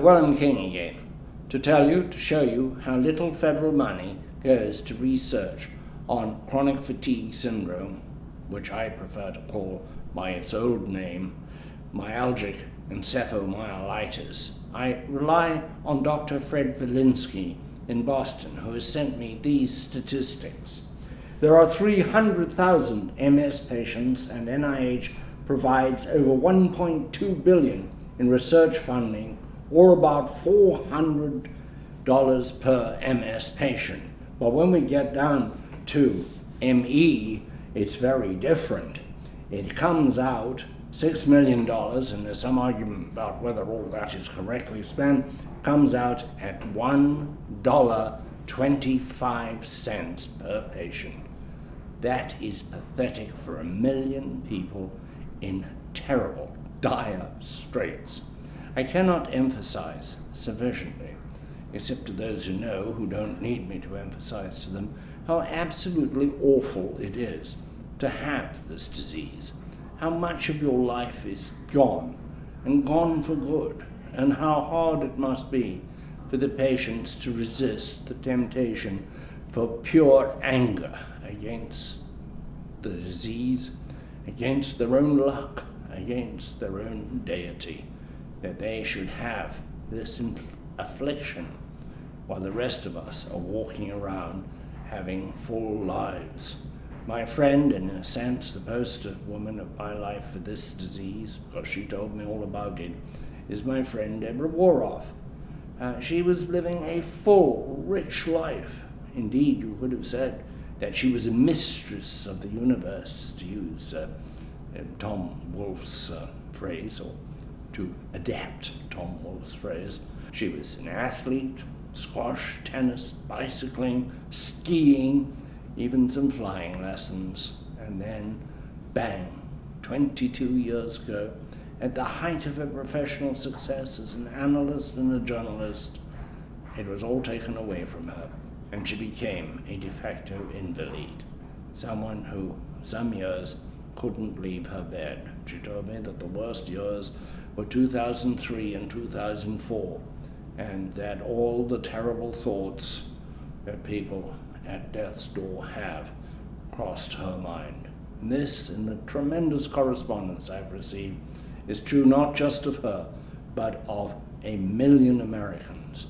Llewellyn King again, to show you how little federal money goes to research on chronic fatigue syndrome, which I prefer to call by its old name, myalgic encephalomyelitis. I rely on Dr. Fred Valinsky in Boston, who has sent me these statistics. There are 300,000 MS patients, and NIH provides over $1.2 billion in research funding, or about $400 per MS patient. But when we get down to ME, it's very different. It comes out $6 million, and there's some argument about whether all that is correctly spent, comes out at $1.25 per patient. That is pathetic for 1 million people in terrible, dire straits. I cannot emphasize sufficiently, except to those who know, who don't need me to emphasize to them, how absolutely awful it is to have this disease, how much of your life is gone, and gone for good, and how hard it must be for the patients to resist the temptation for pure anger against the disease, against their own luck, against their own deity, that they should have this affliction while the rest of us are walking around having full lives. My friend, in a sense, the poster woman of my life for this disease, because she told me all about it, is my friend Deborah Woroff. She was living a full, rich life. Indeed, you could have said that she was a mistress of the universe, to use Tom Wolfe's phrase, or to adapt Tom Wolfe's phrase. She was an athlete, squash, tennis, bicycling, skiing, even some flying lessons. And then, bang, 22 years ago, at the height of her professional success as an analyst and a journalist, it was all taken away from her, and she became a de facto invalid, someone who, some years, couldn't leave her bed. She told me that the worst years were 2003 and 2004, and that all the terrible thoughts that people at death's door have crossed her mind. And this, in the tremendous correspondence I've received, is true not just of her, but of 1 million Americans,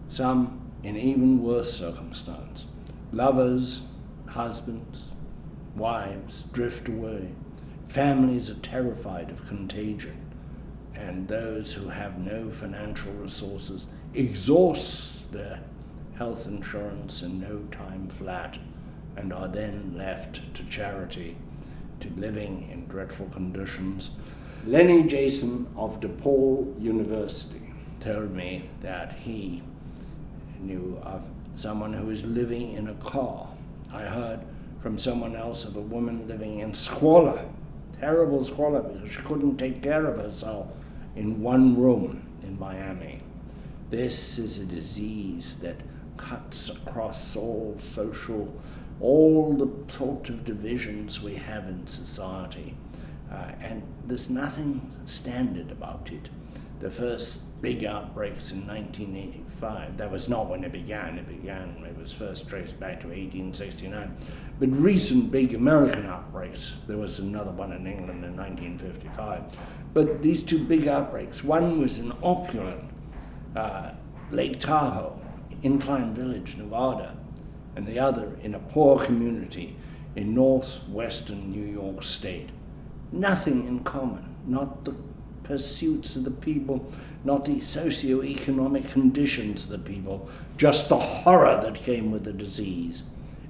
some in even worse circumstance. Lovers, husbands, wives drift away. Families are terrified of contagion, and those who have no financial resources exhaust their health insurance in no time flat, and are then left to charity, to living in dreadful conditions. Lenny Jason of DePaul University told me that he knew of someone who was living in a car. I heard from someone else of a woman living in squalor, terrible squalor, because she couldn't take care of herself in one room in Miami. This is a disease that cuts across all the sort of divisions we have in society. And there's nothing standard about it. The first big outbreaks in 1985, that was not when it began. It was first traced back to 1869. But recent big American outbreaks, there was another one in England in 1955. But these two big outbreaks, one was in opulent Lake Tahoe, Incline Village, Nevada, and the other in a poor community in northwestern New York State. Nothing in common, not the pursuits of the people, not the socioeconomic conditions of the people, just the horror that came with the disease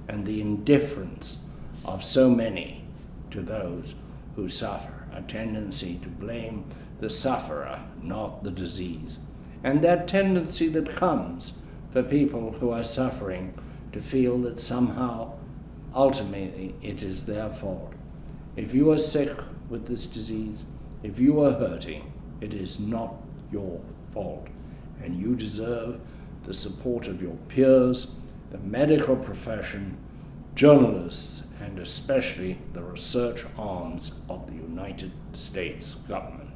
and the indifference of so many to those who suffer, a tendency to blame the sufferer, not the disease. And that tendency that comes for people who are suffering to feel that somehow, ultimately, it is their fault. If you are sick with this disease, if you are hurting, it is not your fault, and you deserve the support of your peers, the medical profession, journalists, and especially the research arms of the United States government.